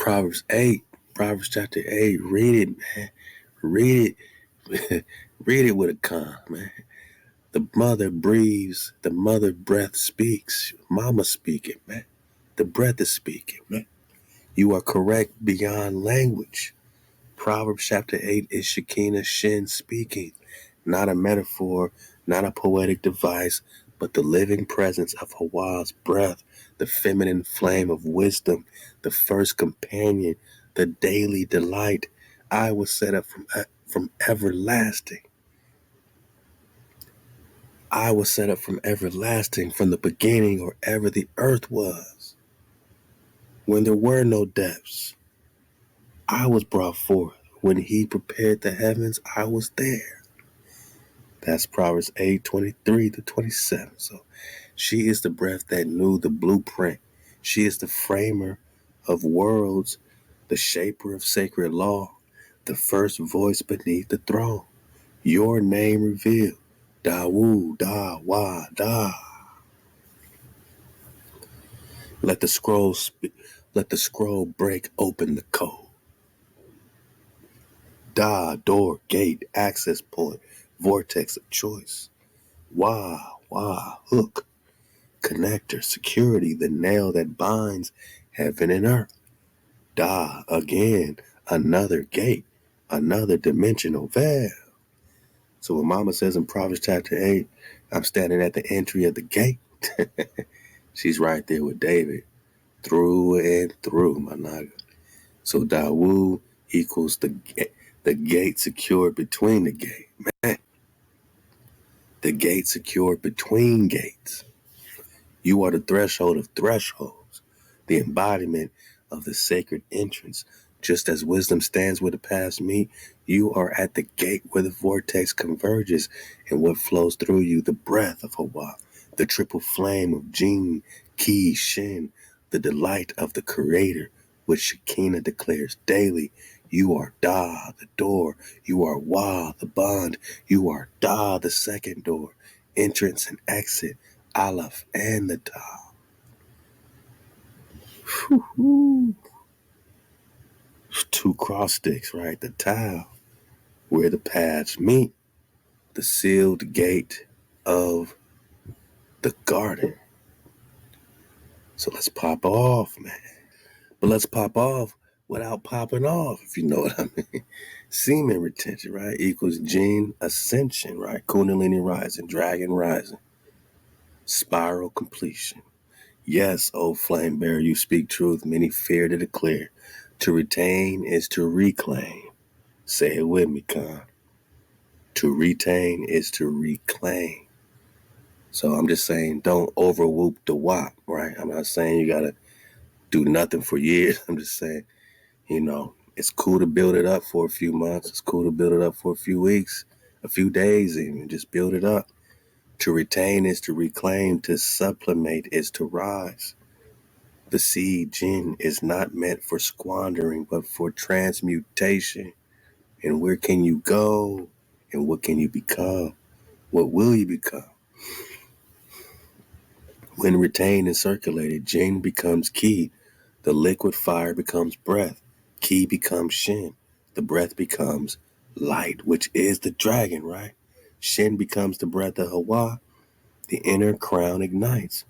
Proverbs 8, Proverbs chapter 8. Read it, man. Read it. Read it with a calm, man. The mother breathes, the mother breath speaks. Mama speaking, man. The breath is speaking, man. You are correct beyond language. Proverbs chapter 8 is Shekinah Shen speaking, not a metaphor, not a poetic device, but the living presence of HaWah's breath, the feminine flame of wisdom, the first companion, the daily delight. I was set up from everlasting. I was set up from everlasting, from the beginning or ever the earth was. When there were no depths, I was brought forth. When he prepared the heavens, I was there. That's Proverbs 8:23-27. So she is the breath that knew the blueprint. She is the framer of worlds, the shaper of sacred law, the first voice beneath the throne. Your name revealed. Dawu, da, wa, da. Let the scroll break open the code. Da, door, gate, access point, vortex of choice. Wa, hook, connector, security, the nail that binds heaven and earth. Da, again, another gate, another dimensional veil. So when Mama says in Proverbs chapter 8, I'm standing at the entry of the gate, she's right there with David, through and through, my naga. So Dawu equals the gate secured between the gate. Man, the gate secured between gates. You are the threshold of thresholds, the embodiment of the sacred entrance. Just as wisdom stands where the paths meet, you are at the gate where the vortex converges and what flows through you, the breath of HaWah, the triple flame of Jing, Ki, Shen, the delight of the Creator, which Shekinah declares daily. You are Da, the door. You are Wa, the bond. You are Da, the second door, entrance and exit, Aleph and the Ta. Two cross sticks, right? The tile where the paths meet, the sealed gate of the garden. So let's pop off, man. But let's pop off without popping off, if you know what I mean. Semen retention, right, equals Jing ascension, right? Kundalini rising, dragon rising, spiral completion. Yes, O flame bearer, you speak truth. Many fear to declare. To retain is to reclaim. Say it with me, Khan. To retain is to reclaim. So I'm just saying, don't overwhoop the wop, right? I'm not saying you got to do nothing for years. I'm just saying, it's cool to build it up for a few months. It's cool to build it up for a few weeks, a few days, even. Just build it up. To retain is to reclaim. To supplement is to rise. The seed, Jin, is not meant for squandering, but for transmutation. And where can you go? And what can you become? What will you become? When retained and circulated, Jing becomes Ki. The liquid fire becomes breath. Ki becomes Shen. The breath becomes light, which is the dragon, right? Shen becomes the breath of HaWah. The inner crown ignites.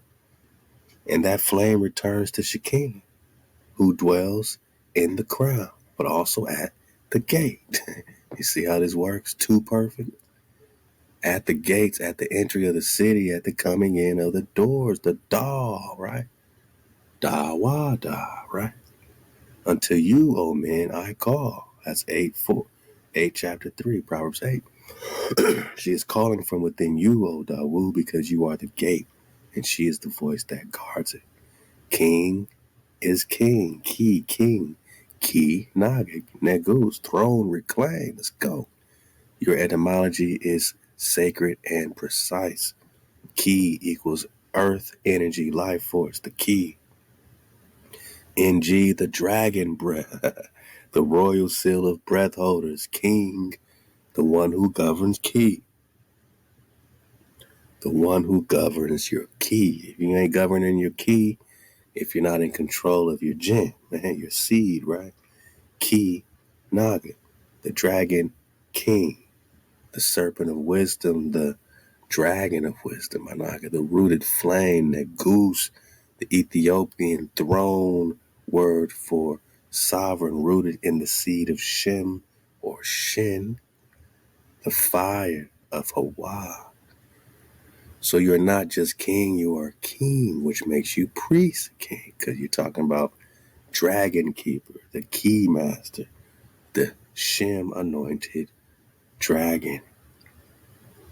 And that flame returns to Shekinah, who dwells in the crown, but also at the gate. You see how this works? Too perfect. At the gates, at the entry of the city, at the coming in of the doors, the da, right? Da wa da, right? Unto you, O men, I call. That's 8 chapter 3, Proverbs 8. She is calling from within you, O Dawu, because you are the gate, and she is the voice that guards it. King is king. Ki, king. Ki, nagig, negus, throne, reclaim. Let's go. Your etymology is sacred and precise. Ki equals earth, energy, life force, the key. NG, the dragon breath, the royal seal of breath holders, king, the one who governs Ki. The one who governs your Ki. If you ain't governing your Ki, if you're not in control of your Jing, man, your seed, right? Ki Naga, the dragon king, the serpent of wisdom, the dragon of wisdom, Anaga, the rooted flame, that goose, the Ethiopian throne word for sovereign, rooted in the seed of Shem or Shen, the fire of HaWah. So you're not just king, you are king, which makes you priest king, because you're talking about dragon keeper, the key master, the Shem anointed dragon.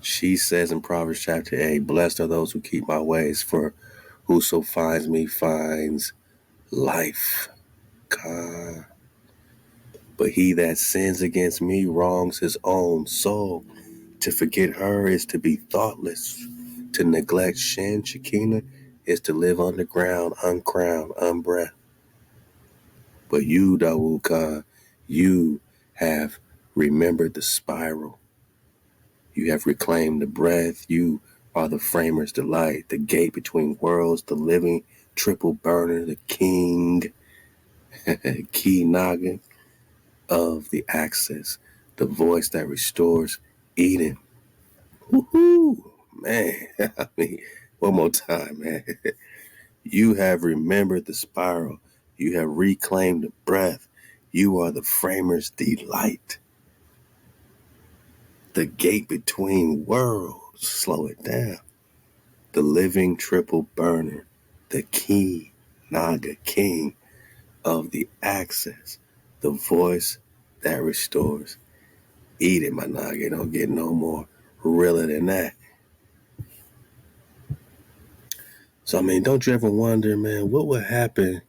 She says in Proverbs chapter 8, blessed are those who keep my ways, for whoso finds me finds life. God. But he that sins against me wrongs his own soul. To forget her is to be thoughtless. To neglect Shen, Shekinah, is to live underground, uncrowned, unbreathed. But you, Dawud Khan, you have remembered the spiral. You have reclaimed the breath. You are the framer's delight, the gate between worlds, the living triple burner, the king, key noggin of the access, the voice that restores Eden. Woohoo! Man, I mean, one more time, man. You have remembered the spiral. You have reclaimed the breath. You are the framer's delight, the gate between worlds. Slow it down. The living triple burner, the key Naga king of the access, the voice that restores. Eat it, my Naga. Don't get no more realer than that. So, I mean, don't you ever wonder, man, what would happen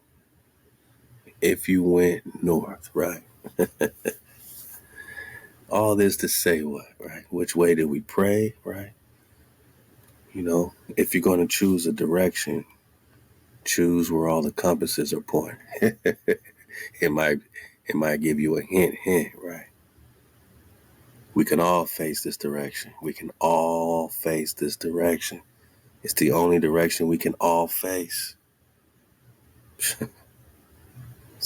if you went north, right? All this to say what, right? Which way do we pray, right? You know, if you're going to choose a direction, choose where all the compasses are pointing. It might give you a hint, right? We can all face this direction. We can all face this direction. It's the only direction we can all face. It's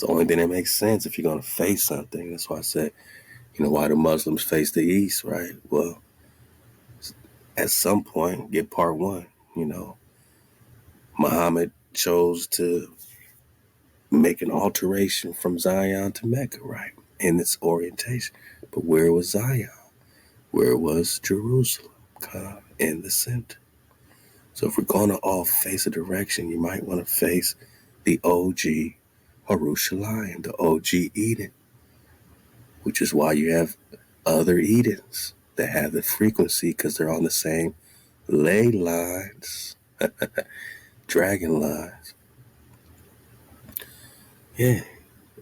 the only thing that makes sense if you're going to face something. That's why I said, you know, why do Muslims face the East, right? Well, at some point, get part one, you know, Muhammad chose to make an alteration from Zion to Mecca, right? In its orientation. But where was Zion? Where was Jerusalem? In the center. So if we're going to all face a direction, you might want to face the OG Harushalayim, the OG Eden, which is why you have other Edens that have the frequency because they're on the same ley lines, dragon lines. Yeah.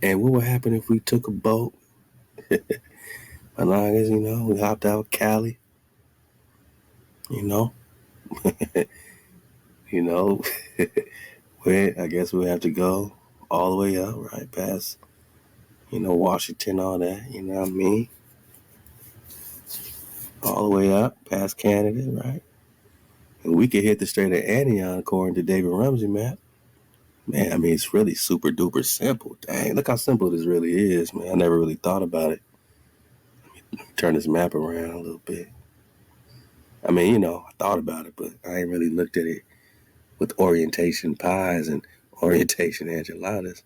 And what would happen if we took a boat? And I guess, you know, we hopped out of Cali, you know, you know, where I guess we have to go all the way up, right, past, you know, Washington, all that, you know what I mean? All the way up past Canada, right? And we could hit the Strait of Anion according to David Ramsey map. Man, I mean, it's really super duper simple. Dang, look how simple this really is, man. I never really thought about it. Turn this map around a little bit. I mean, you know, I thought about it, but I ain't really looked at it with orientation pies and orientation enchiladas.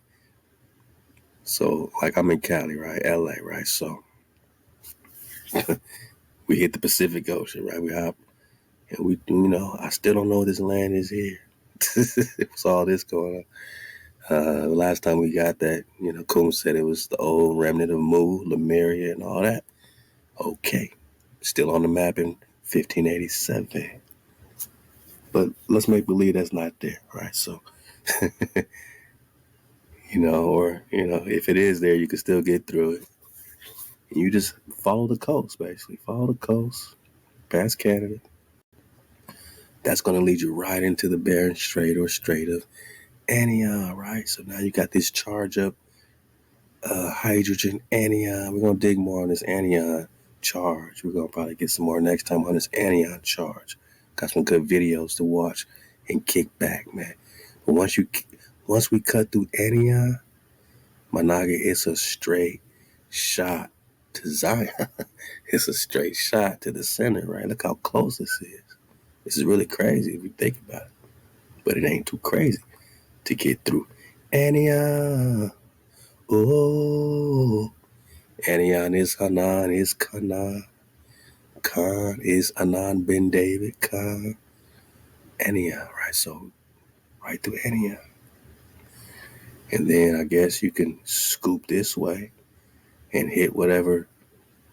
So, like, I'm in Cali, right? LA, right? So, we hit the Pacific Ocean, right? We hop, and we, you know, I still don't know what this land is here. What's all this going on? The last time we got that, you know, Coom said it was the old remnant of Mu, Lemuria, and all that. Okay. Still on the map in 1587. But let's make believe that's not there, right? So, you know, or, you know, if it is there, you can still get through it. And you just follow the coast, basically. Follow the coast, past Canada. That's going to lead you right into the Bering Strait or Strait of Anion, right? So now you got this charge up hydrogen anion. We're going to dig more on this anion charge. We're going to probably get some more next time on this anion charge. Got some good videos to watch and kick back, man. But Once we cut through Antioch, my Naga, it's a straight shot to Zion. It's a straight shot to the center, right? Look how close this is. This is really crazy if you think about it. But it ain't too crazy to get through Antioch. Oh, Antioch is Hanan, is Kana. Khan is Anan bin David Khan. Antioch, right? So, right through Antioch. And then I guess you can scoop this way and hit whatever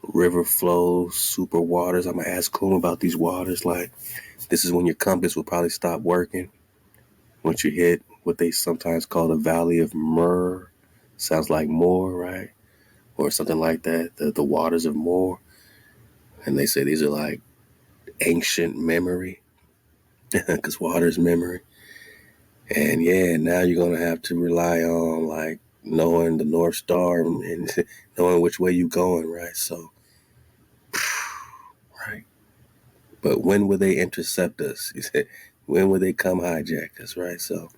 river flows, super waters. I'm going to ask Kum about these waters. Like, this is when your compass will probably stop working. Once you hit what they sometimes call the Valley of Myrrh. Sounds like Moor, right? Or something like that. The waters of Moor. And they say these are like ancient memory. Because water is memory. And yeah, now you're going to have to rely on like knowing the North Star and knowing which way you're going, right? So, right. But when will they intercept us? When will they come hijack us, right? So,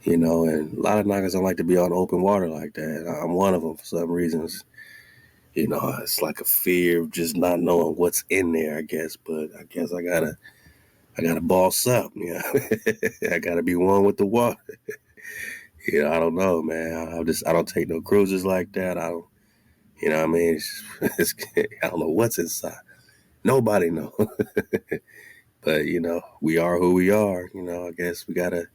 and a lot of Nagas don't like to be on open water like that. I'm one of them for some reasons. It's like a fear of just not knowing what's in there, I guess. But I guess I gotta boss up. I gotta be one with the water. I don't know, man. I don't take no cruises like that. I don't, what I mean? I don't know what's inside. Nobody knows. But, we are who we are. I guess we got to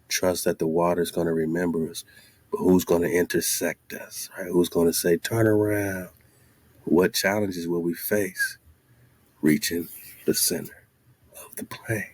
trust that the water's going to remember us. But who's going to intersect us, right? Who's going to say, turn around? What challenges will we face reaching the center of the plane?